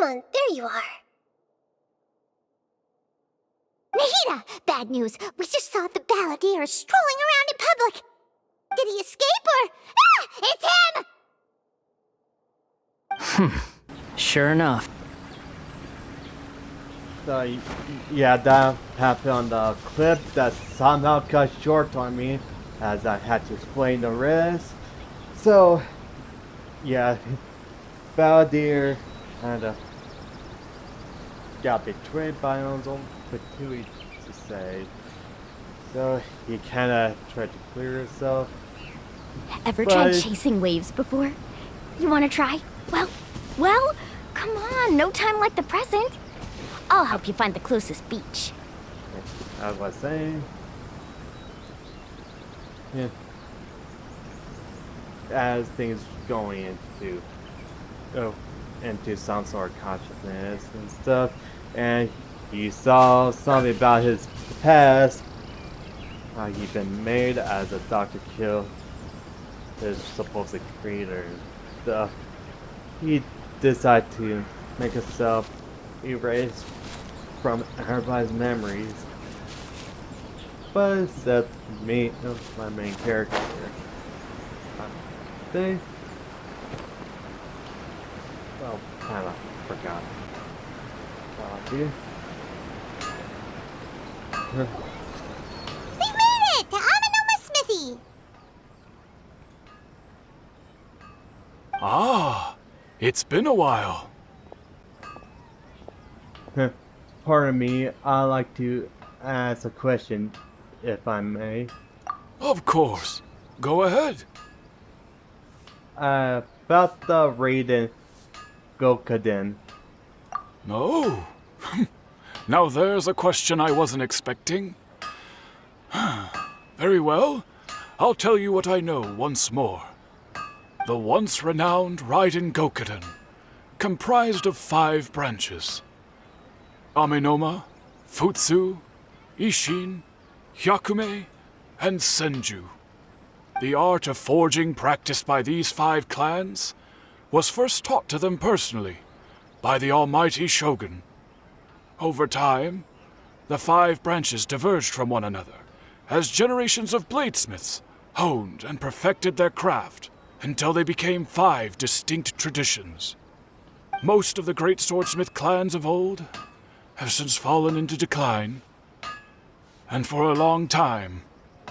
Paimon, there you are. Nahida! Bad news. We just saw the balladeer strolling around in public. Did he escape or... Ah! It's him! Sure enough. So, yeah, that happened on the clip that somehow cut short on me as I had to explain the rest. So, yeah, Balladeer kind of got betrayed by Onzel, but too easy to say. So, he kind of tried to clear himself. Ever tried chasing waves before? You want to try? Well, come on, no time like the present. I'll help you find the closest beach. As I was saying, yeah, as things going into some sort of consciousness and stuff, and he saw something about his past, how he'd been made as a Dr. Kill, his supposed creator and stuff. He decided to make himself erase from everybody's memories, but except me, my main character here. I think, well, kind of forgot. Here. We made it to Amanoma Smithy. Ah, it's been a while. Pardon me, I'd like to ask a question, if I may. Of course. Go ahead. About the Raiden Gokuden. No. Now there's a question I wasn't expecting. Very well. I'll tell you what I know once more. The once renowned Raiden Gokuden, comprised of 5 branches. Amenoma, Futsu, Ishin, Hyakume, and Senju. The art of forging practiced by these 5 clans was first taught to them personally by the almighty Shogun. Over time, the 5 branches diverged from one another as generations of bladesmiths honed and perfected their craft until they became 5 distinct traditions. Most of the great swordsmith clans of old have since fallen into decline, and for a long time,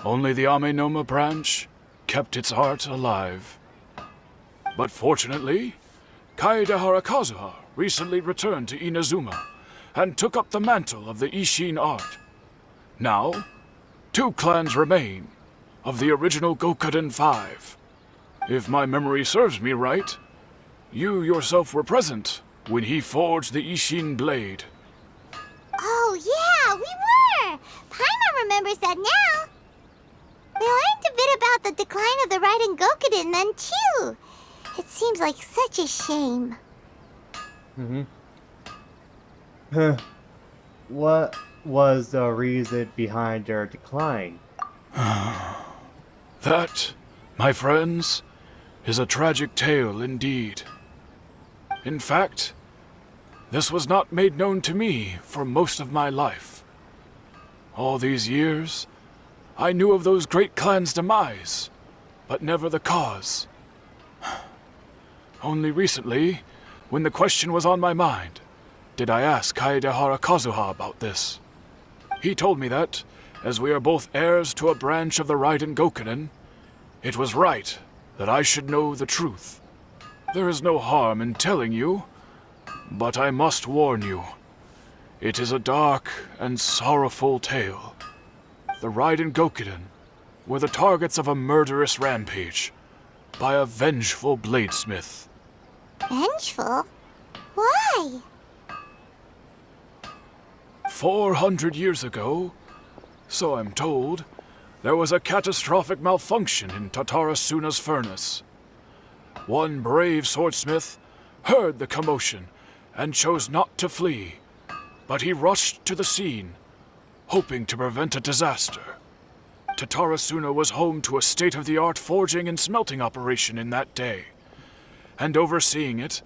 only the Amenoma branch kept its art alive. But fortunately, Kaedehara Kazuha recently returned to Inazuma and took up the mantle of the Ishin art. Now, 2 clans remain of the original Gokuden 5. If my memory serves me right, you yourself were present when he forged the Ishin blade. Oh, yeah, we were! Paimon remembers that now. We learned a bit about the decline of the Raiden Gokuden then, too. It seems like such a shame. What was the reason behind their decline? That, my friends, is a tragic tale indeed. In fact, this was not made known to me for most of my life. All these years, I knew of those great clans' demise, but never the cause. Only recently, when the question was on my mind, did I ask Kaedehara Kazuha about this. He told me that, as we are both heirs to a branch of the Raiden Gokuden, it was right that I should know the truth. There is no harm in telling you, but I must warn you. It is a dark and sorrowful tale. The Raiden Gokuden were the targets of a murderous rampage by a vengeful bladesmith. Vengeful? Why? 400 years ago, so I'm told, there was a catastrophic malfunction in Tatarasuna's furnace. One brave swordsmith heard the commotion and chose not to flee, but he rushed to the scene, hoping to prevent a disaster. Tatarasuna was home to a state-of-the-art forging and smelting operation in that day, and overseeing it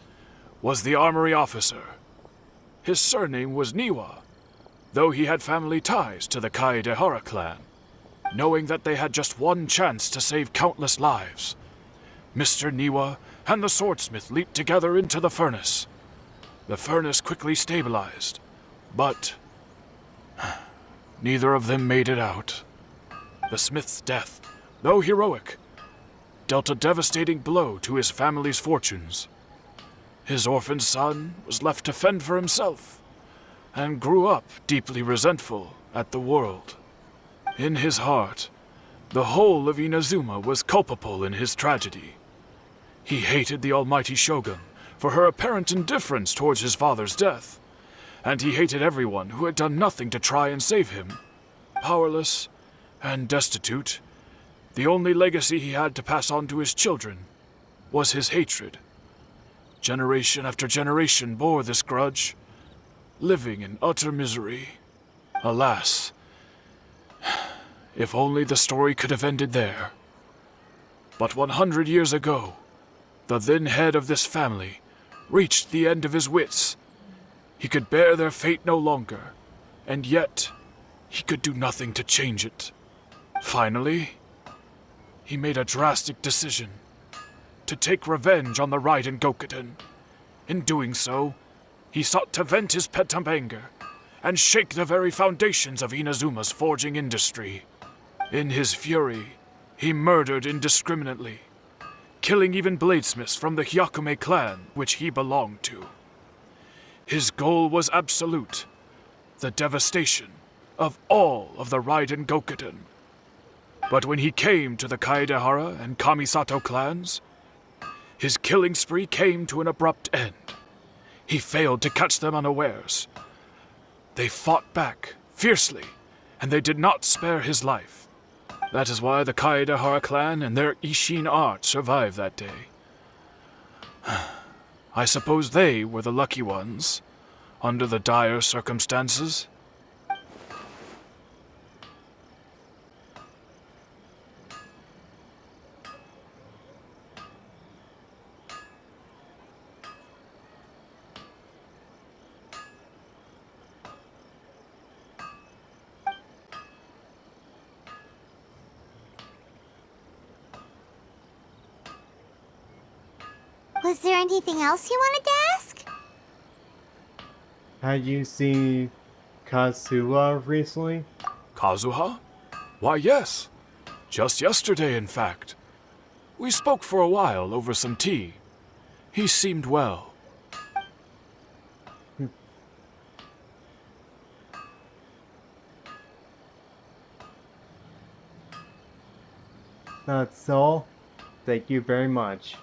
was the armory officer. His surname was Niwa, though he had family ties to the Kaedehara clan. Knowing that they had just one chance to save countless lives, Mr. Niwa and the swordsmith leaped together into the furnace. The furnace quickly stabilized, but neither of them made it out. The smith's death, though heroic, dealt a devastating blow to his family's fortunes. His orphaned son was left to fend for himself, and grew up deeply resentful at the world. In his heart, the whole of Inazuma was culpable in his tragedy. He hated the almighty shogun for her apparent indifference towards his father's death, and he hated everyone who had done nothing to try and save him. Powerless and destitute, the only legacy he had to pass on to his children was his hatred. Generation after generation bore this grudge, living in utter misery. Alas, if only the story could have ended there. But 100 years ago, the then head of this family reached the end of his wits. He could bear their fate no longer, and yet he could do nothing to change it. Finally, he made a drastic decision to take revenge on the Raiden Gokuden. In doing so, he sought to vent his pent-up anger and shake the very foundations of Inazuma's forging industry. In his fury, he murdered indiscriminately, killing even bladesmiths from the Hyakume clan which he belonged to. His goal was absolute, the devastation of all of the Raiden Gokuden. But when he came to the Kaedehara and Kamisato clans, his killing spree came to an abrupt end. He failed to catch them unawares. They fought back fiercely, and they did not spare his life. That is why the Kaedehara clan and their Ishin art survived that day. I suppose they were the lucky ones, under the dire circumstances. Was there anything else you wanted to ask? Had you seen Kazuha recently? Kazuha? Why, yes. Just yesterday, in fact. We spoke for a while over some tea. He seemed well. That's all. Thank you very much.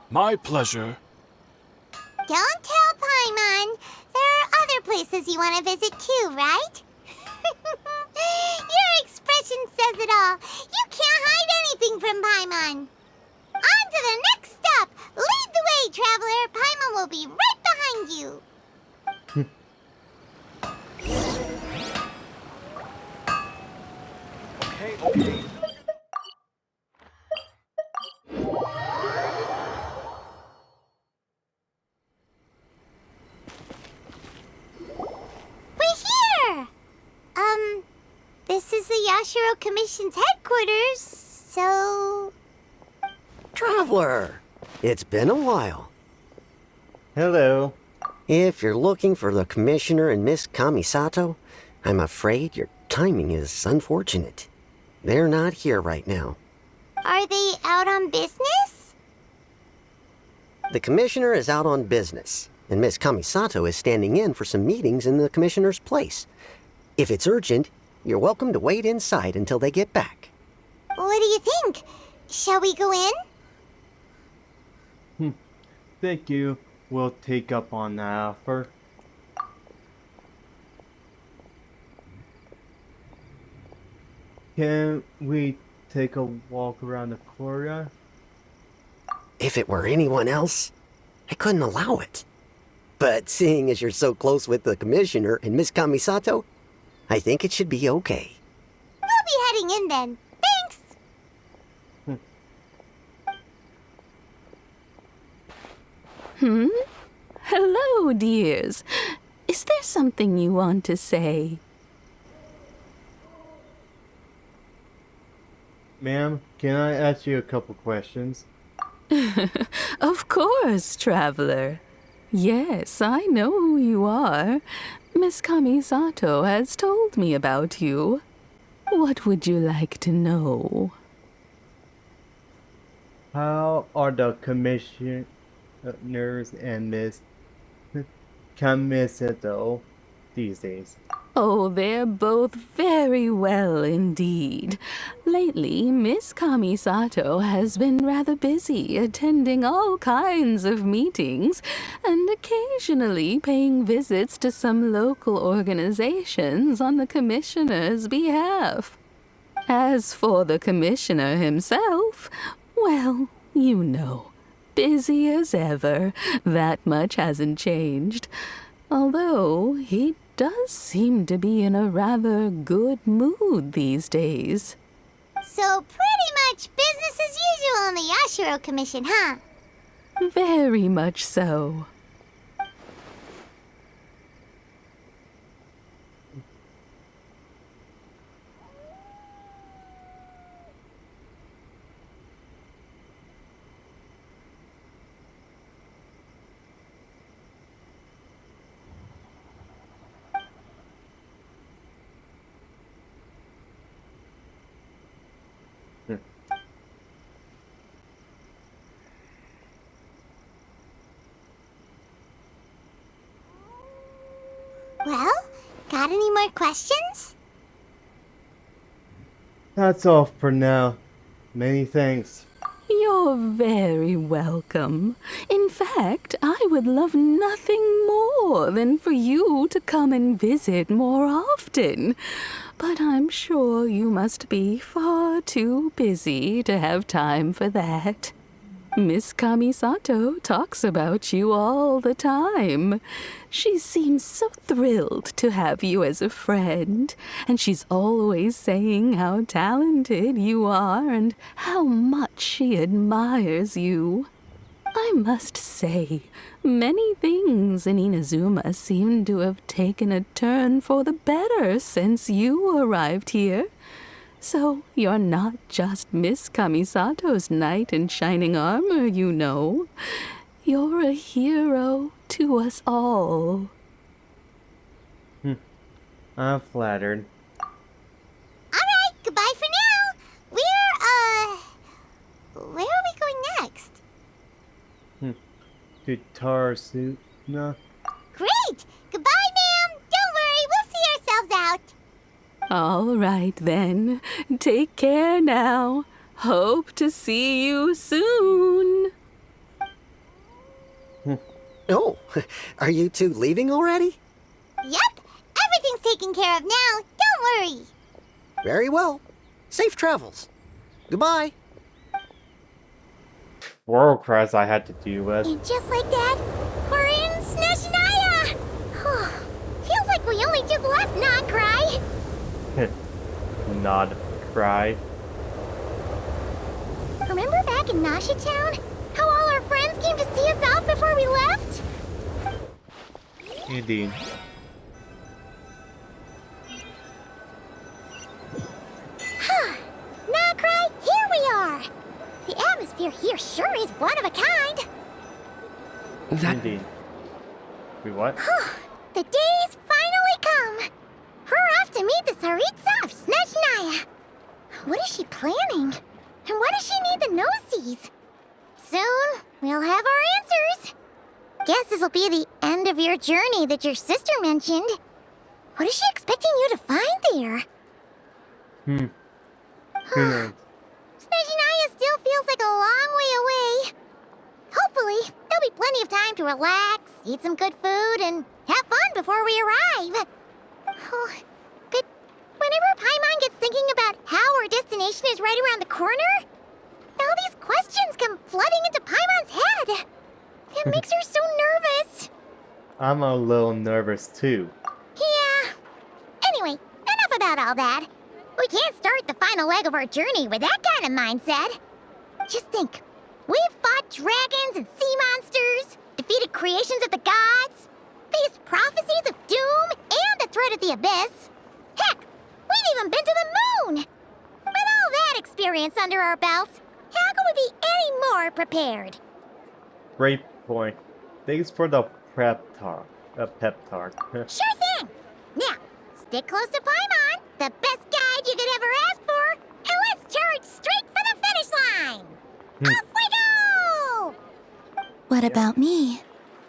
My pleasure. Don't tell Paimon. There are other places you want to visit too, right? Your expression says it all. You can't hide anything from Paimon. On to the next stop. Lead the way, traveler. Paimon will be right behind you. Okay. This is the Yashiro Commission's headquarters, so... Traveler! It's been a while. Hello. If you're looking for the Commissioner and Miss Kamisato, I'm afraid your timing is unfortunate. They're not here right now. Are they out on business? The Commissioner is out on business, and Miss Kamisato is standing in for some meetings in the Commissioner's place. If it's urgent, you're welcome to wait inside until they get back. What do you think? Shall we go in? Thank you. We'll take up on that offer. Can we take a walk around the courtyard? If it were anyone else, I couldn't allow it. But seeing as you're so close with the Commissioner and Miss Kamisato, I think it should be okay. We'll be heading in then. Thanks! hello, dears. Is there something you want to say? Ma'am, can I ask you a couple questions? Of course, traveler. Yes, I know who you are. Miss Kamisato has told me about you. What would you like to know? How are the commissioners and Miss Kamisato these days? Oh, they're both very well indeed. Lately, Miss Kamisato has been rather busy attending all kinds of meetings and occasionally paying visits to some local organizations on the commissioner's behalf. As for the commissioner himself, well, you know, busy as ever. That much hasn't changed. Although he does seem to be in a rather good mood these days. So pretty much business as usual on the Yashiro Commission, huh? Very much so. Well, got any more questions? That's all for now. Many thanks. You're very welcome. In fact, I would love nothing more than for you to come and visit more often. But I'm sure you must be far too busy to have time for that. Miss Kamisato talks about you all the time. She seems so thrilled to have you as a friend, and she's always saying how talented you are and how much she admires you. I must say, many things in Inazuma seem to have taken a turn for the better since you arrived here. So you're not just Miss Kamisato's knight in shining armor, you know. You're a hero to us all. I'm flattered. Alright, goodbye for now. Where are we going next? To Tarsuna? Great! Goodbye, ma'am! Don't worry, we'll see ourselves out. All right, then. Take care now. Hope to see you soon. Oh, are you two leaving already? Yep, everything's taken care of now. Don't worry. Very well. Safe travels. Goodbye. World crest I had to deal with. And just like that, we're in Snezhnaya! Feels like we only just left, not cry. Not cry. Remember back in Nasha Town? How all our friends came to see us off before we left? Indeed. Nakrai, here we are! The atmosphere here sure is one of a kind. Indeed. Wait, what? The day's finally come. We're off to meet the Tsaritsa of Snezhnaya. What is she planning? And why does she need the gnoses? Soon, we'll have our answers. Guess this'll be the end of your journey that your sister mentioned. What is she expecting you to find there? Who knows? Snezhnaya still feels like a long way away. Hopefully, there'll be plenty of time to relax, eat some good food, and have fun before we arrive. Oh, but whenever Paimon gets thinking about how our destination is right around the corner, all these questions come flooding into Paimon's head. It makes her so nervous. I'm a little nervous too. Yeah. Anyway, enough about all that. We can't start the final leg of our journey with that kind of mindset. Just think. We've fought dragons and sea monsters, defeated creations of the gods, faced prophecies of doom and the threat of the abyss. Heck, we've even been to the moon! With all that experience under our belts, how could we be any more prepared? Great point. Thanks for the pep talk. Pep talk. Sure thing! Now, stick close to Paimon, the best guide you could ever ask for, and let's charge straight for the finish line! Off we go! What about me?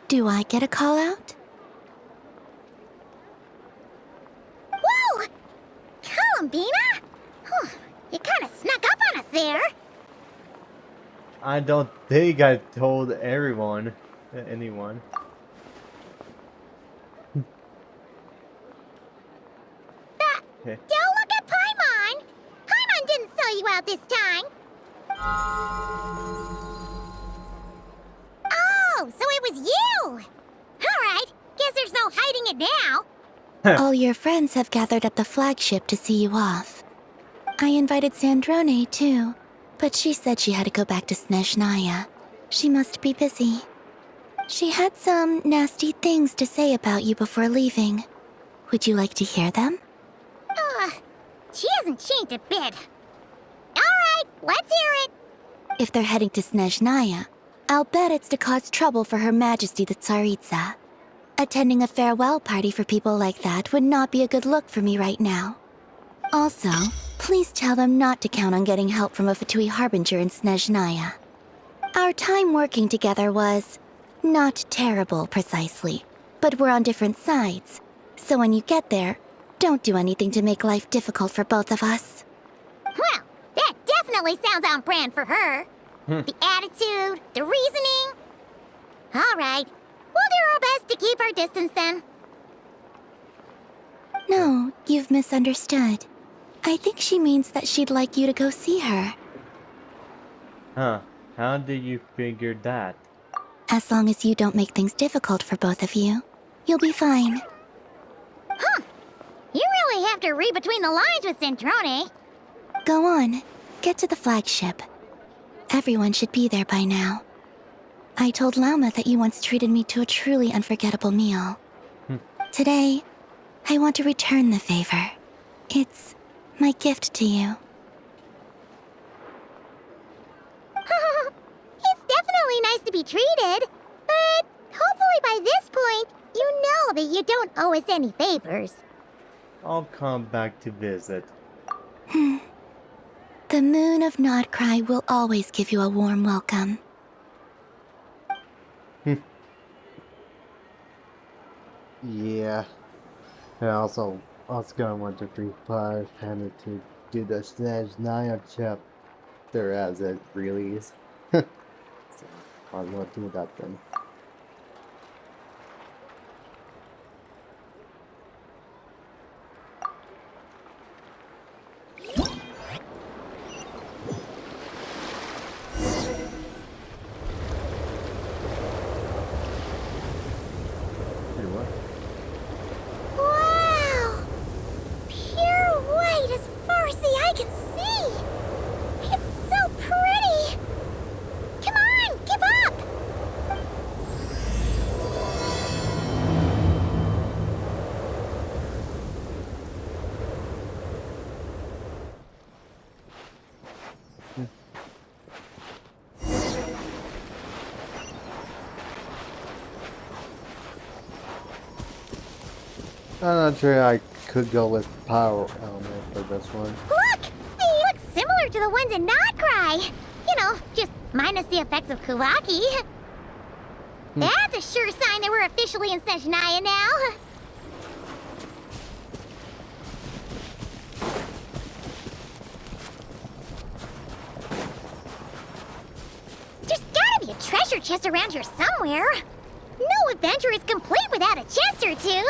Do I get a call out? Whoa! Columbina? Whew, you kind of snuck up on us there. I don't think I told anyone. Okay. Don't look at Paimon! Paimon didn't sell you out this time! Oh, so it was you! Alright, guess there's no hiding it now. All your friends have gathered at the flagship to see you off. I invited Sandrone too, but she said she had to go back to Snezhnaya. She must be busy. She had some nasty things to say about you before leaving. Would you like to hear them? She hasn't changed a bit. Alright, let's hear it! If they're heading to Snezhnaya, I'll bet it's to cause trouble for Her Majesty the Tsaritsa. Attending a farewell party for people like that would not be a good look for me right now. Also, please tell them not to count on getting help from a Fatui Harbinger in Snezhnaya. Our time working together was not terrible, precisely, but we're on different sides. So when you get there, don't do anything to make life difficult for both of us. Well, that definitely sounds on brand for her. The attitude, the reasoning. Alright, we'll do our best to keep our distance then. No, you've misunderstood. I think she means that she'd like you to go see her. Huh. How did you figure that? As long as you don't make things difficult for both of you, you'll be fine. Huh. You really have to read between the lines with Centrone. Go on, get to the flagship. Everyone should be there by now. I told Lauma that you once treated me to a truly unforgettable meal. Today, I want to return the favor. It's my gift to you. It's definitely nice to be treated, but hopefully by this point, you know that you don't owe us any favors. I'll come back to visit. The moon of Nodcry will always give you a warm welcome. Yeah. And also, I was gonna want to 3-5 and to do the Snezhnaya chapter as it release. So I'll not do that then. Wow! Pure white as far as the eye can see! It's so pretty! Come on, keep up! I'm not sure I could go with power element for this one. Look! They look similar to the ones in Nodcry! You know, just minus the effects of Kuvaki. That's a sure sign that we're officially in Snezhnaya now. There's gotta be a treasure chest around here somewhere. No adventure is complete without a chest or two.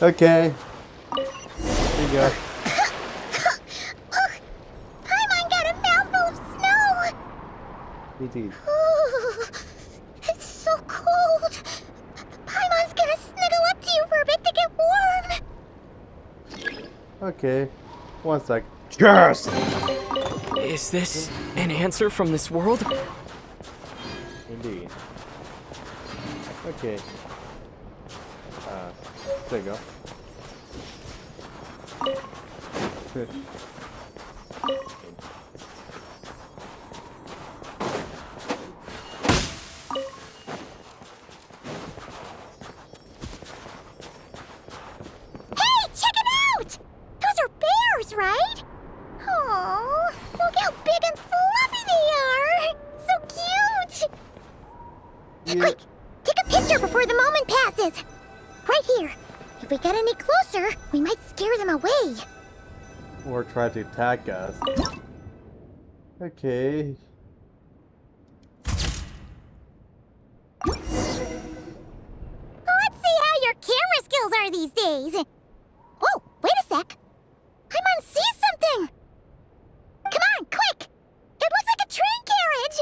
Okay. Here you go. Paimon got a mouthful of snow! Indeed. Ooh, it's so cold. Paimon's gonna snuggle up to you for a bit to get warm. Okay. One sec. Cheers! Is this an answer from this world? Indeed. Okay. There you go. Hey, check it out! Those are bears, right? Oh, look how big and fluffy they are! So cute! Yeah. Quick, take a picture before the moment passes. Right here. If we get any closer, we might scare them away. Or try to attack us. Okay. Let's see how your camera skills are these days. Oh, wait a sec. Paimon sees something. Come on, quick! It looks like a train carriage.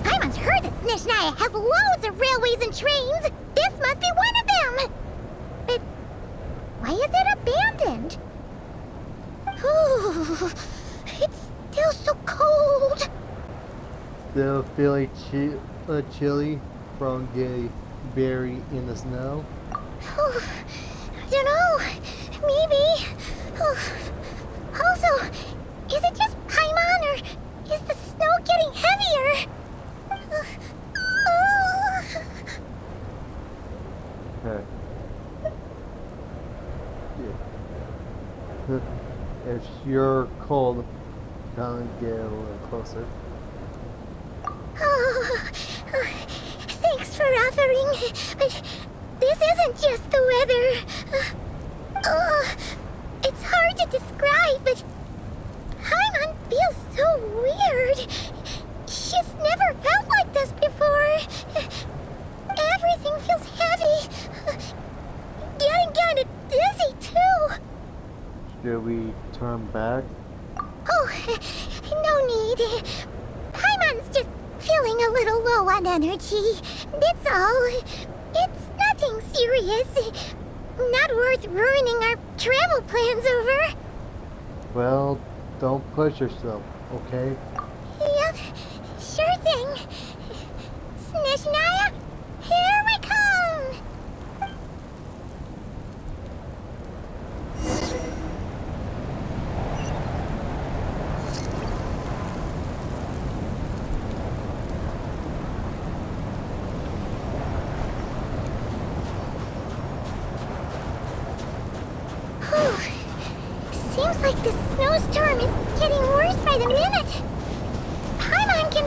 Paimon's heard that Snezhnaya has loads of railways and trains. This must be one of them. But why is it abandoned? Ooh, it's still so cold. Still feeling chilly from getting buried in the snow. I don't know. Maybe. Also, is it just Paimon or is the snow getting heavier? Okay. Yeah. If you're cold, come get a little closer. Thanks for offering, but this isn't just the weather. It's hard to describe, but Paimon feels so weird. She's never felt like this before. Everything feels heavy. Getting kind of dizzy, too. Should we turn back? Oh, no need. Paimon's just feeling a little low on energy. That's all. It's nothing serious. Not worth ruining our travel plans over. Well, don't push yourself, okay? Yep, sure thing. Snezhnaya, here we come! Seems like the snowstorm is getting worse by the minute. Paimon can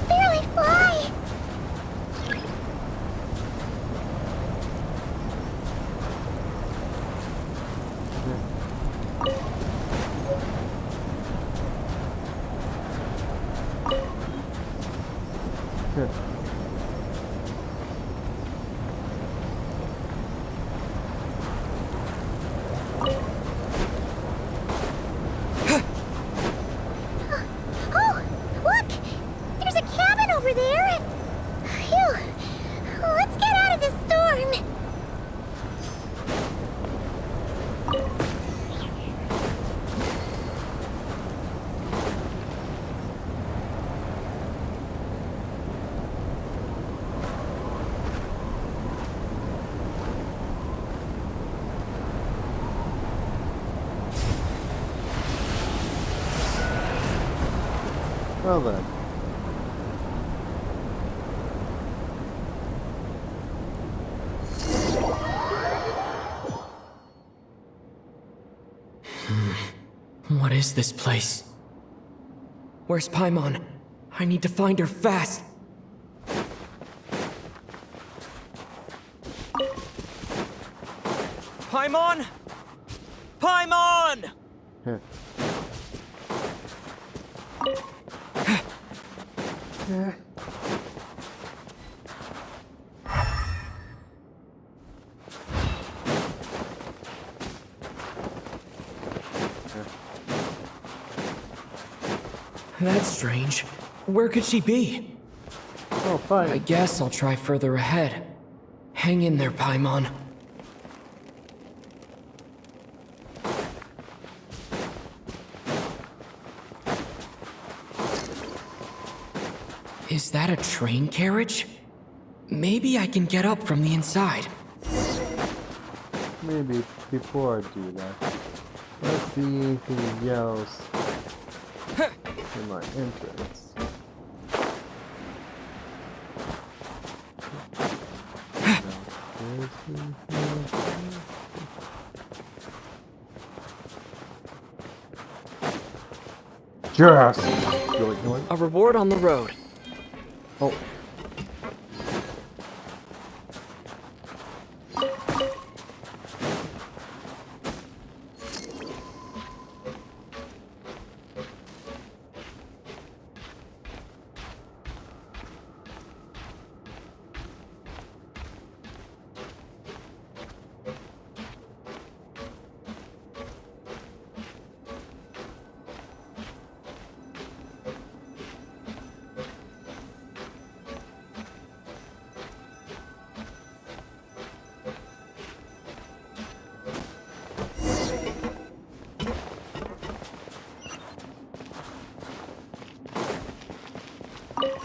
barely fly. Oh, look! There's a cabin over there. Phew. Let's get out of this storm. Well then. What is this place? Where's Paimon? I need to find her fast. Paimon! Paimon! That's strange. Where could she be? Oh, fine. I guess I'll try further ahead. Hang in there, Paimon. Is that a train carriage? Maybe I can get up from the inside. Maybe before I do that, let's see anything else in my entrance. Yes! Yoink. A reward on the road. Oh.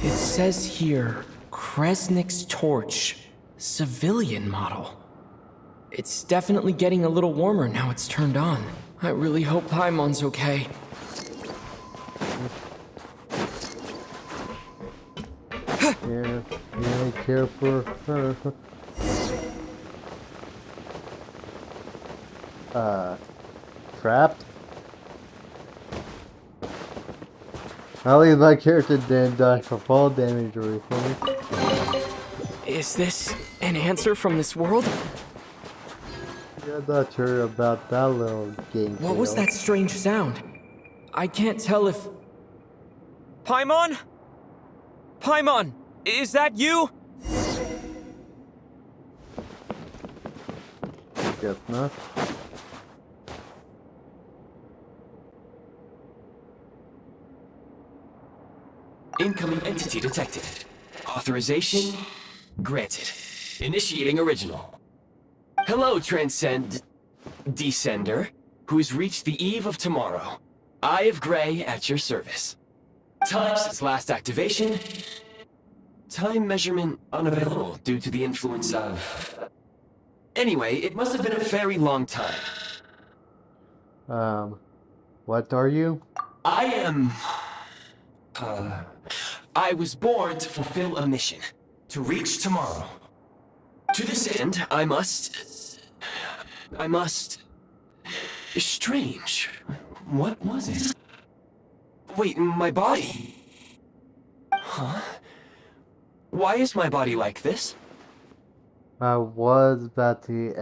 It says here, Kresnik's torch, civilian model. It's definitely getting a little warmer now it's turned on. I really hope Paimon's okay. Yeah, care for her. Trapped? At least my character didn't die from fall damage or anything. Is this an answer from this world? Yeah, I'm not sure about that little game. What was that strange sound? I can't tell if... Paimon? Paimon, is that you? Guess not. Incoming entity detected. Authorization granted. Initiating original. Hello, Descender, who's reached the eve of tomorrow. Eye of Grey at your service. Time since last activation. Time measurement unavailable due to the influence of... Anyway, it must have been a very long time. What are you? I am... I was born to fulfill a mission. To reach tomorrow. To this end, I must... Strange. What was it? Wait, my body? Huh? Why is my body like this? I was about to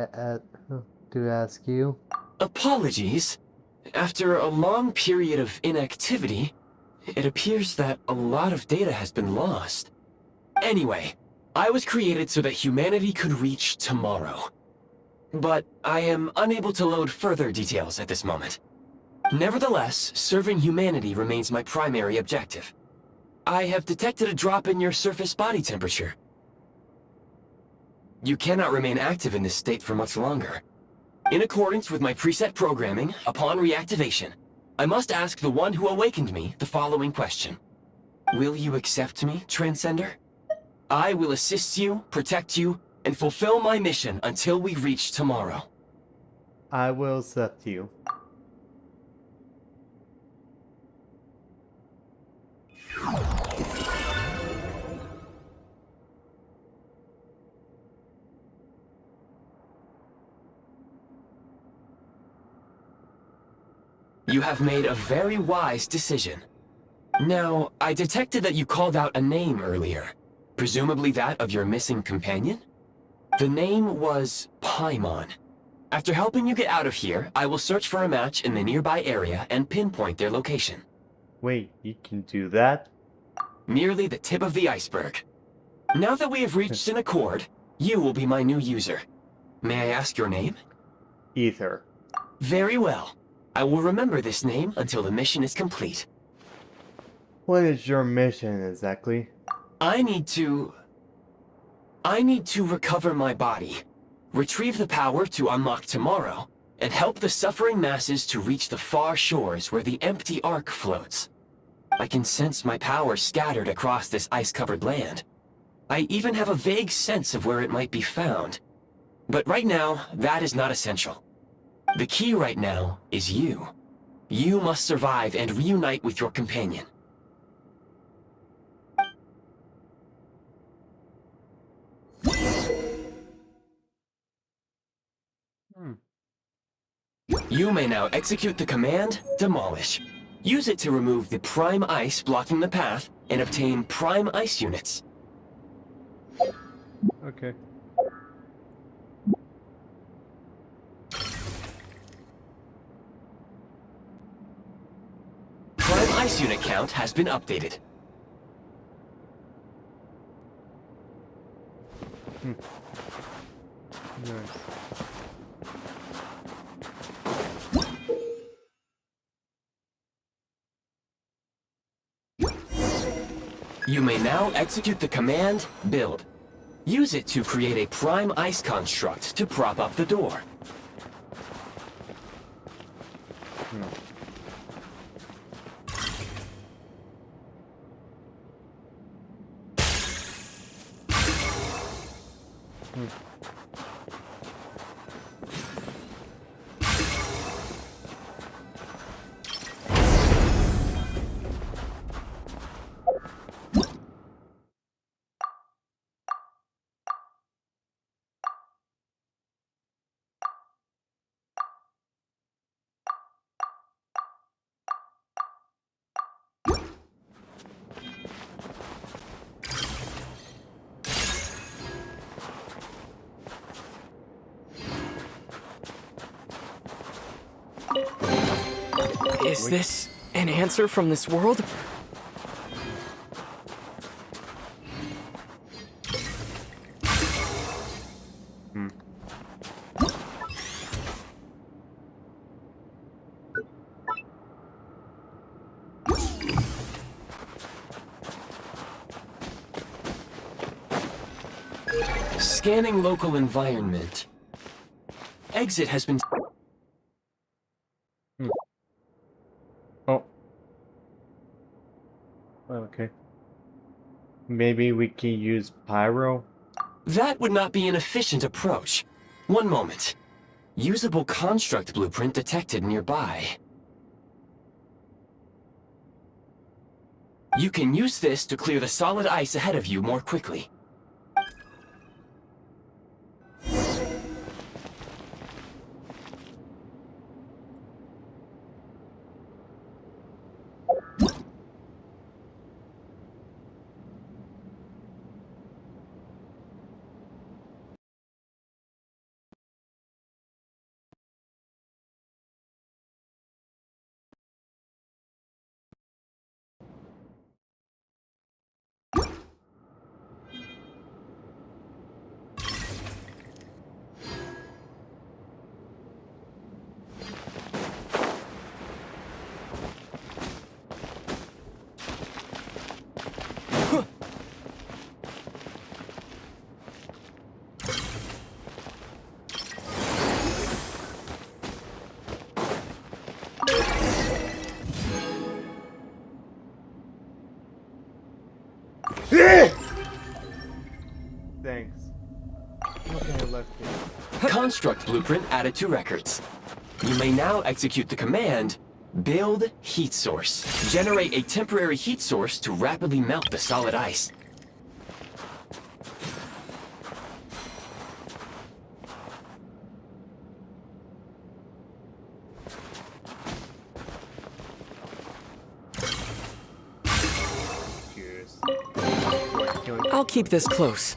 ask you. Apologies. After a long period of inactivity, it appears that a lot of data has been lost. Anyway, I was created so that humanity could reach tomorrow. But I am unable to load further details at this moment. Nevertheless, serving humanity remains my primary objective. I have detected a drop in your surface body temperature. You cannot remain active in this state for much longer. In accordance with my preset programming, upon reactivation, I must ask the one who awakened me the following question. Will you accept me, Transcender? I will assist you, protect you, and fulfill my mission until we reach tomorrow. I will accept you. You have made a very wise decision. Now, I detected that you called out a name earlier. Presumably that of your missing companion? The name was Paimon. After helping you get out of here, I will search for a match in the nearby area and pinpoint their location. Wait, you can do that? Merely the tip of the iceberg. Now that we have reached an accord, you will be my new user. May I ask your name? Ether. Very well. I will remember this name until the mission is complete. What is your mission exactly? I need to recover my body, retrieve the power to unlock tomorrow, and help the suffering masses to reach the far shores where the empty ark floats. I can sense my power scattered across this ice-covered land. I even have a vague sense of where it might be found. But right now, that is not essential. The key right now is you. You must survive and reunite with your companion. You may now execute the command, Demolish. Use it to remove the prime ice blocking the path and obtain prime ice units. Okay. Prime ice unit count has been updated. Nice. You may now execute the command, Build. Use it to create a prime ice construct to prop up the door. Is this an answer from this world? Scanning local environment. Exit has been... Oh. Okay. Maybe we can use Pyro? That would not be an efficient approach. One moment. Usable construct blueprint detected nearby. You can use this to clear the solid ice ahead of you more quickly. Thanks. Okay, left here. Construct blueprint added to records. You may now execute the command, Build Heat Source. Generate a temporary heat source to rapidly melt the solid ice. Cheers. I'll keep this close.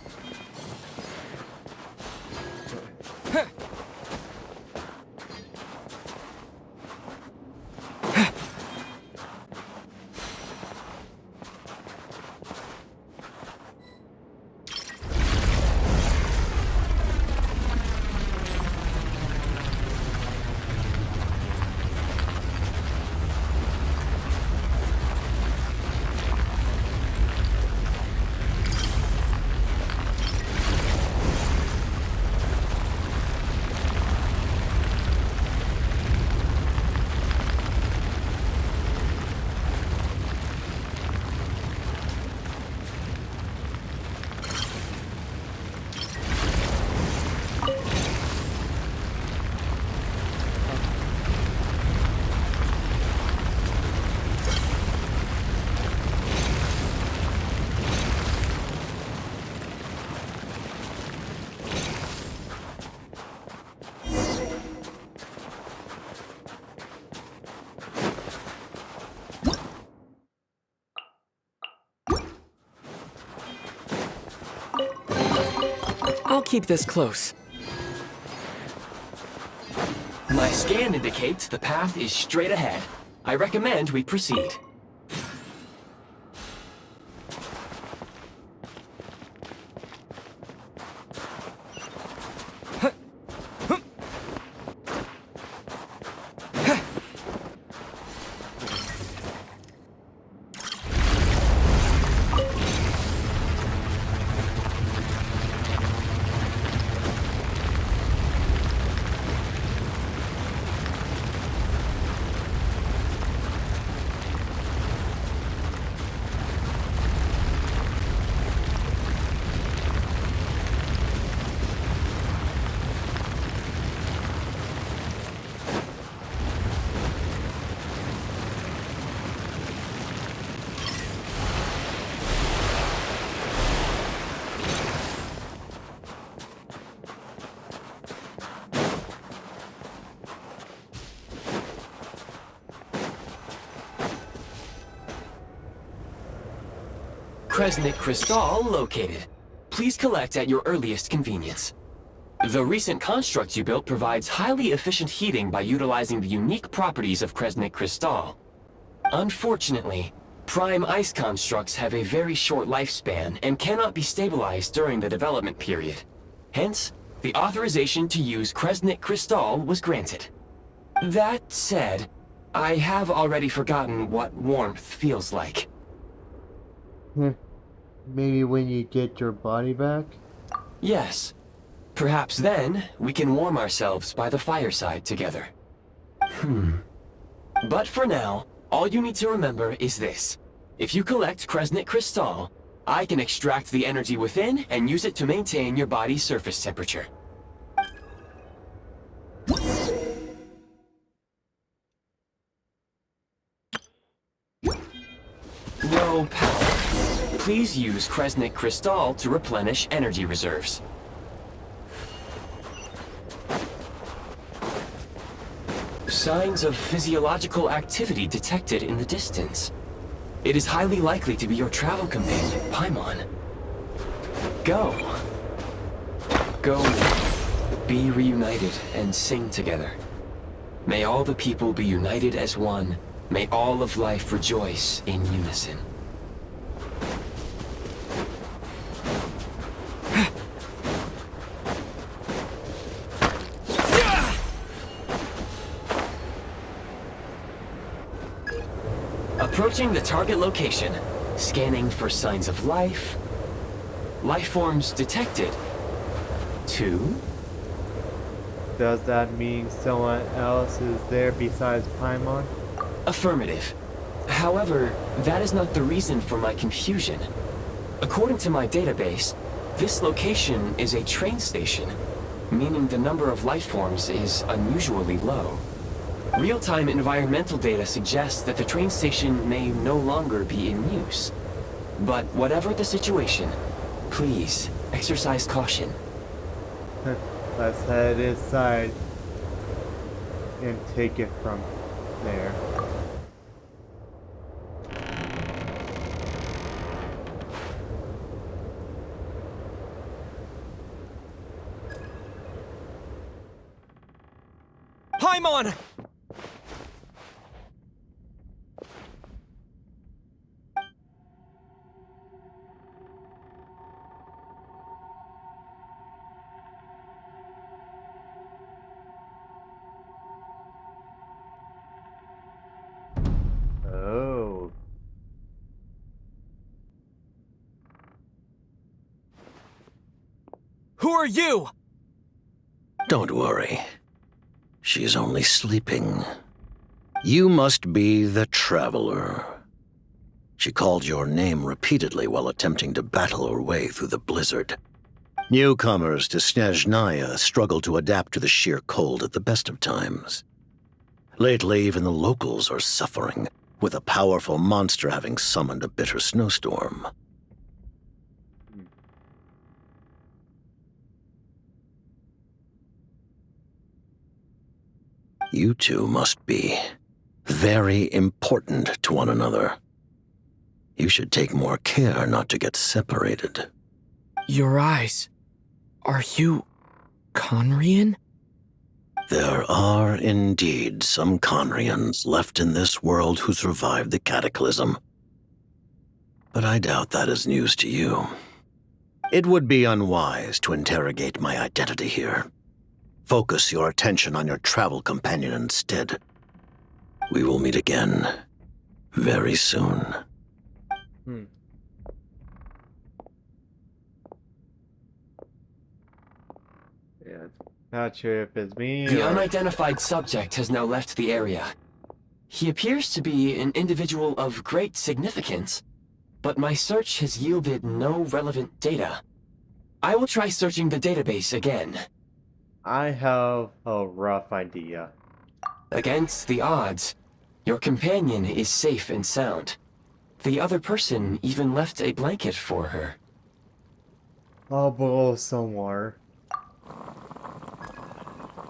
I'll keep this close. My scan indicates the path is straight ahead. I recommend we proceed. Kresnik Crystal located. Please collect at your earliest convenience. The recent construct you built provides highly efficient heating by utilizing the unique properties of Kresnik Crystal. Unfortunately, prime ice constructs have a very short lifespan and cannot be stabilized during the development period. Hence, the authorization to use Kresnik Crystal was granted. That said, I have already forgotten what warmth feels like. Maybe when you get your body back? Yes. Perhaps then, we can warm ourselves by the fireside together. But for now, all you need to remember is this. If you collect Kresnik Crystal, I can extract the energy within and use it to maintain your body's surface temperature. No power. Please use Kresnik Crystal to replenish energy reserves. Signs of physiological activity detected in the distance. It is highly likely to be your travel companion, Paimon. Go. Go. Be reunited and sing together. May all the people be united as one. May all of life rejoice in unison. Approaching the target location, scanning for signs of life. Life forms detected. 2. Does that mean someone else is there besides Paimon? Affirmative. However, that is not the reason for my confusion. According to my database, this location is a train station, meaning the number of life forms is unusually low. Real-time environmental data suggests that the train station may no longer be in use. But whatever the situation, please exercise caution. Let's head inside and take it from there. Paimon! Oh. Who are you? Don't worry. She's only sleeping. You must be the Traveler. She called your name repeatedly while attempting to battle her way through the blizzard. Newcomers to Snezhnaya struggle to adapt to the sheer cold at the best of times. Lately, even the locals are suffering, with a powerful monster having summoned a bitter snowstorm. You two must be very important to one another. You should take more care not to get separated. Your eyes. Are you Conrian? There are indeed some Conrians left in this world who survived the cataclysm. But I doubt that is news to you. It would be unwise to interrogate my identity here. Focus your attention on your travel companion instead. We will meet again very soon. Yeah, not sure if it's me The or... unidentified subject has now left the area. He appears to be an individual of great significance, but my search has yielded no relevant data. I will try searching the database again. I have a rough idea. Against the odds, your companion is safe and sound. The other person even left a blanket for her. I'll blow somewhere.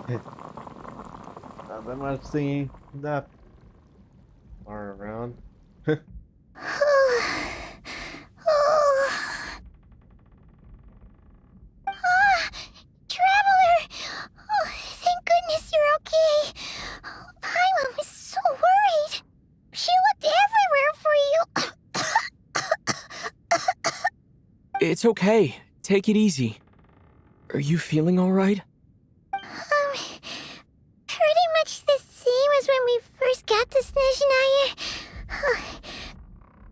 Not that much thingy that far around. Traveler! Oh, thank goodness you're okay. Paimon was so worried. She looked everywhere for you. It's okay. Take it easy. Are you feeling alright? Pretty much the same as when we first got to Snezhnaya.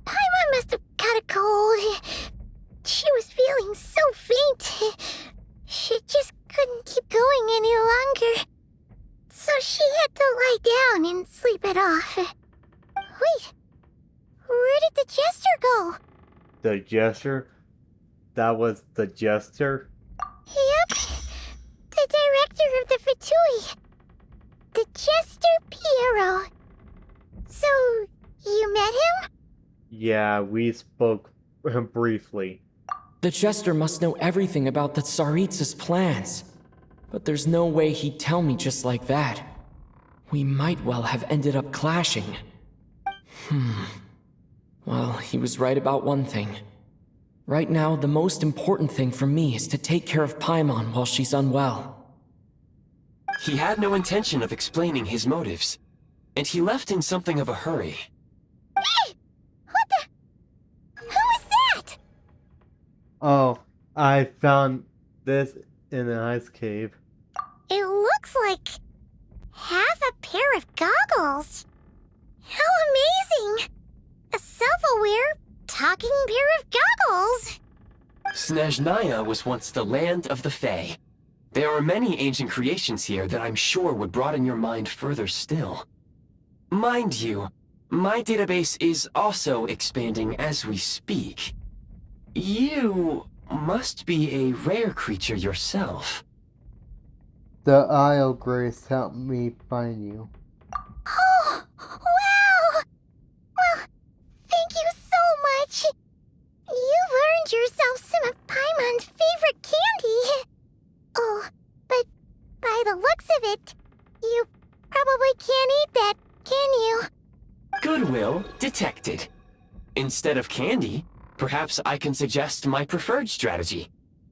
Paimon must have got a cold. She was feeling so faint. She just couldn't keep going any longer. So she had to lie down and sleep it off. Wait, where did the jester go? The Jester? That was the Jester? Yep, the director of the Fatui. The Jester Piero. So, you met him? Yeah, we spoke briefly. The Jester must know everything about the Tsaritsa's plans. But there's no way he'd tell me just like that. We might well have ended up clashing. Well, he was right about one thing. Right now, the most important thing for me is to take care of Paimon while she's unwell. He had no intention of explaining his motives, and he left in something of a hurry. Hey! What the? Who is that? Oh, I found this in an ice cave. It looks like half a pair of goggles. How amazing! A self-aware, talking pair of goggles. Snezhnaya was once the land of the Fae. There are many ancient creations here that I'm sure would broaden your mind further still. Mind you, my database is also expanding as we speak. You must be a rare creature yourself. The Isle Grace helped me find you. Oh, wow! Well, thank you so much. You've earned yourself some of Paimon's favorite candy. Oh, but by the looks of it, you probably can't eat that, can you? Goodwill detected. Instead of candy, perhaps I can suggest my preferred strategy.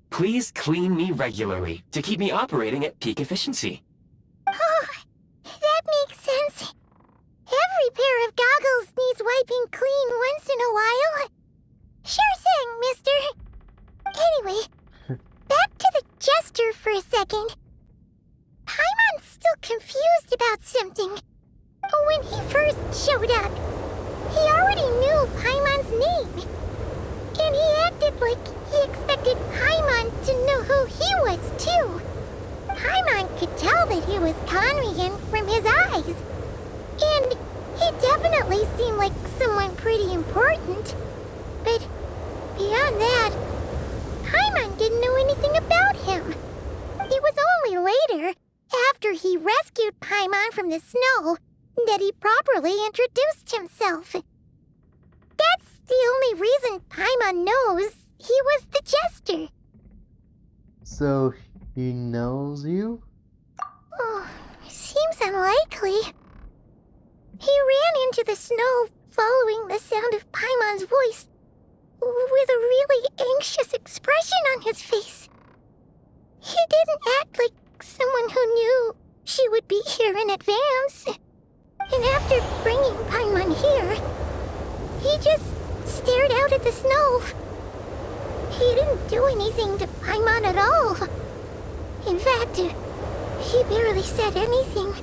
Please clean me regularly to keep me operating at peak efficiency. Oh, that makes sense. Every pair of goggles needs wiping clean once in a while. Sure thing, mister. Anyway, back to the jester for a second. Paimon's still confused about something. When he first showed up, he already knew Paimon's name. And he acted like he expected Paimon to know who he was, too. Paimon could tell that he was Conrian from his eyes. And he definitely seemed like someone pretty important. But beyond that, Paimon didn't know anything about him. It was only later, after he rescued Paimon from the snow, that he properly introduced himself. That's the only reason Paimon knows he was the jester. So he knows you? Oh, seems unlikely. He ran into the snow following the sound of Paimon's voice with a really anxious expression on his face. He didn't act like someone who knew she would be here in advance. And after bringing Paimon here, he just stared out at the snow. He didn't do anything to Paimon at all. In fact, he barely said anything.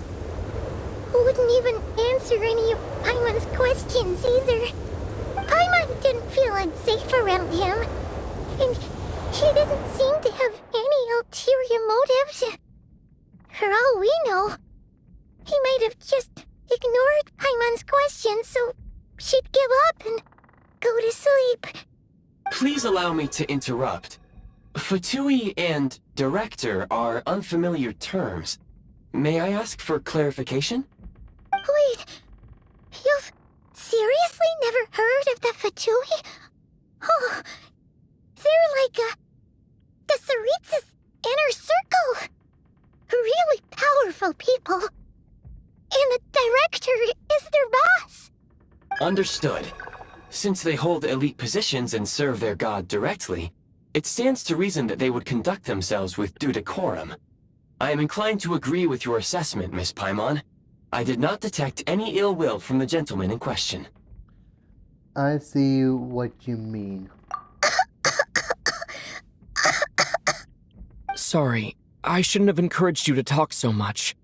Wouldn't even answer any of Paimon's questions either. Paimon didn't feel unsafe around him, and he didn't seem to have any ulterior motives. For all we know, he might have just ignored Paimon's questions so she'd give up and go to sleep. Please allow me to interrupt. Fatui and director are unfamiliar terms. May I ask for clarification? Wait, you've seriously never heard of the Fatui? Oh, they're like the Tsaritsa's inner circle. Really powerful people. And the director is their boss. Understood. Since they hold elite positions and serve their god directly, it stands to reason that they would conduct themselves with due decorum. I am inclined to agree with your assessment, Miss Paimon. I did not detect any ill will from the gentleman in question. I see what you mean. Sorry, I shouldn't have encouraged you to talk so much.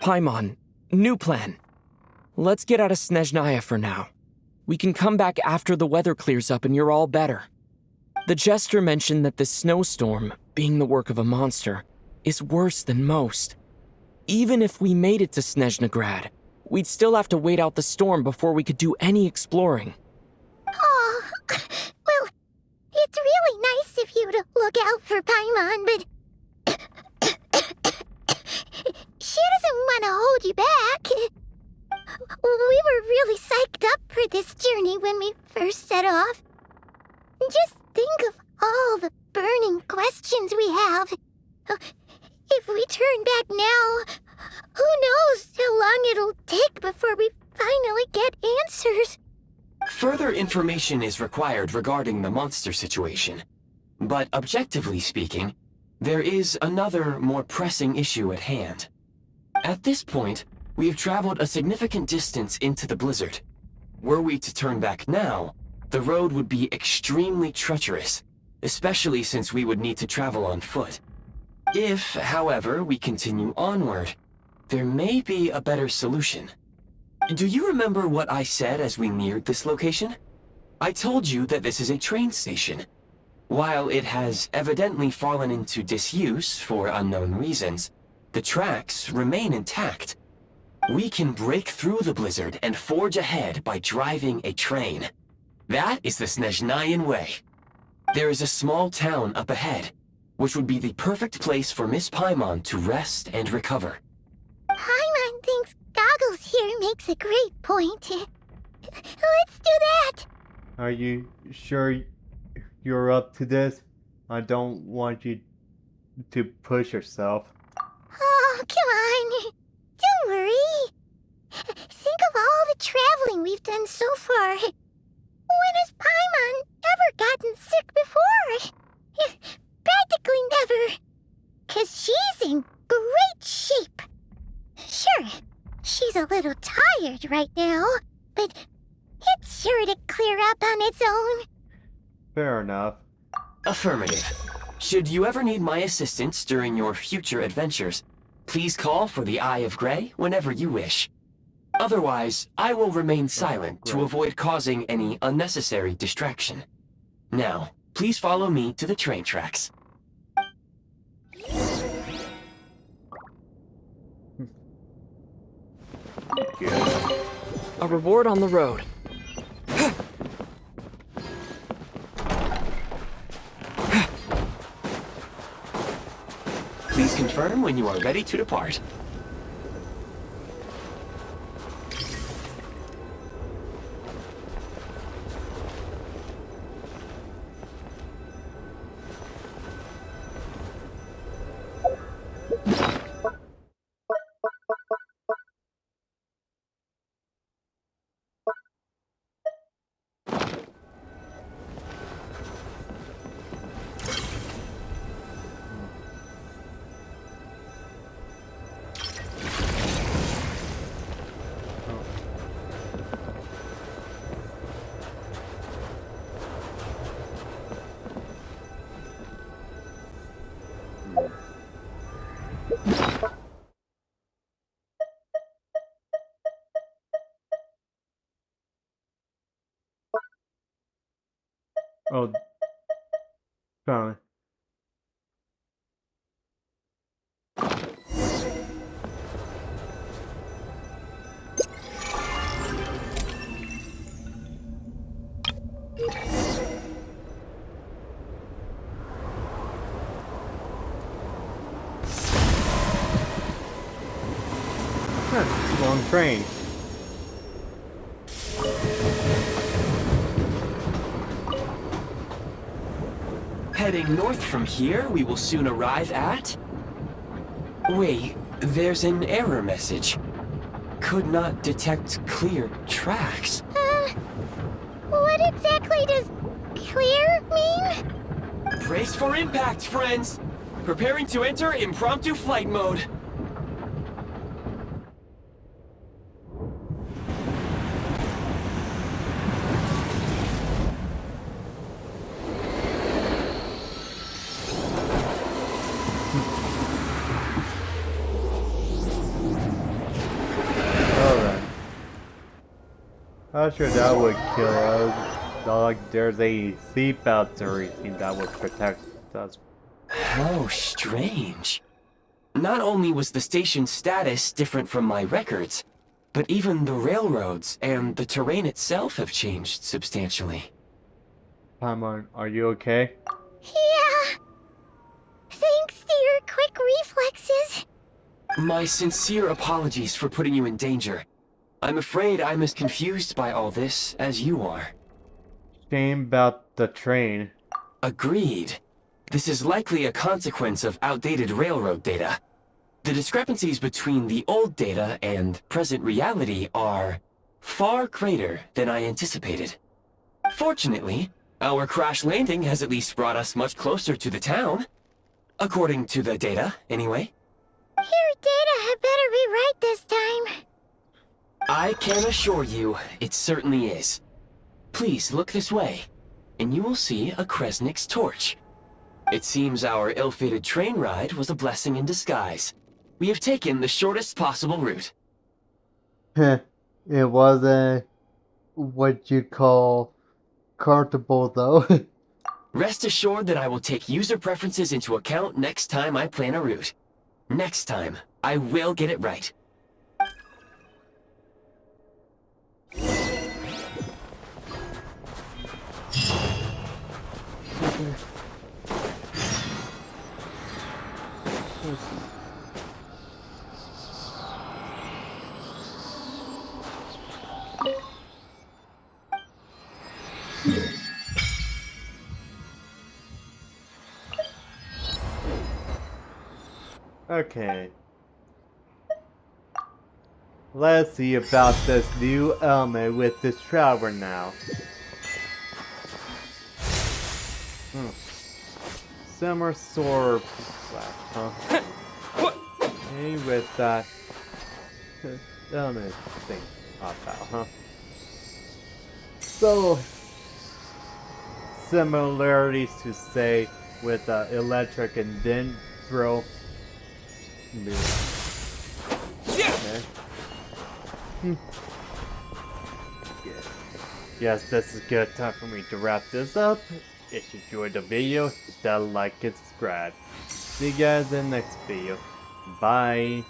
Paimon, new plan. Let's get out of Snezhnaya for now. We can come back after the weather clears up and you're all better. The jester mentioned that this snowstorm, being the work of a monster, is worse than most. Even if we made it to Snezhnegrad, we'd still have to wait out the storm before we could do any exploring. Oh, well, it's really nice of you to look out for Paimon, but she doesn't want to hold you back. We were really psyched up for this journey when we first set off. Just think of all the burning questions we have. If we turn back now, who knows how long it'll take before we finally get answers. Further information is required regarding the monster situation. But objectively speaking, there is another, more pressing issue at hand. At this point, we have traveled a significant distance into the blizzard. Were we to turn back now, the road would be extremely treacherous, especially since we would need to travel on foot. If, however, we continue onward, there may be a better solution. Do you remember what I said as we neared this location? I told you that this is a train station. While it has evidently fallen into disuse for unknown reasons, the tracks remain intact. We can break through the blizzard and forge ahead by driving a train. That is the Snezhnayan way. There is a small town up ahead, which would be the perfect place for Miss Paimon to rest and recover. Paimon thinks Goggles here makes a great point. Let's do that. Are you sure you're up to this? I don't want you to push yourself. Oh, come on. Don't worry. Think of all the traveling we've done so far. When has Paimon ever gotten sick before? Practically never. 'Cause she's in great shape. Sure, she's a little tired right now, but it's sure to clear up on its own. Fair enough. Affirmative. Should you ever need my assistance during your future adventures, please call for the Eye of Grey whenever you wish. Otherwise, I will remain silent to avoid causing any unnecessary distraction. Now, please follow me to the train tracks. A reward on the road. Please confirm when you are ready to depart. Oh, probably. Huh, long train. Heading north from here, we will soon arrive at... Wait, there's an error message. Could not detect clear tracks. What exactly does clear mean? Brace for impact, friends! Preparing to enter impromptu flight mode. Alright. Not sure that would kill us. Not like there's a seatbelt or anything that would protect us. How strange. Not only was the station's status different from my records, but even the railroads and the terrain itself have changed substantially. Paimon, are you okay? Yeah. Thanks to your quick reflexes. My sincere apologies for putting you in danger. I'm afraid I'm as confused by all this as you are. Shame about the train. Agreed. This is likely a consequence of outdated railroad data. The discrepancies between the old data and present reality are far greater than I anticipated. Fortunately, our crash landing has at least brought us much closer to the town. According to the data, anyway. Your data had better be right this time. I can assure you, it certainly is. Please look this way, and you will see a Kresnik's torch. It seems our ill-fated train ride was a blessing in disguise. We have taken the shortest possible route. It wasn't what you call comfortable though. Rest assured that I will take user preferences into account next time I plan a route. Next time, I will get it right. Okay. Let's see about this new element with this traveler now. Summer sword slash, huh? Hey, with that element thing pop out, huh? So similarities to say with electric and then throw. Okay. Yes, this is a good time for me to wrap this up. If you enjoyed the video, hit that like and subscribe. See you guys in the next video. Bye.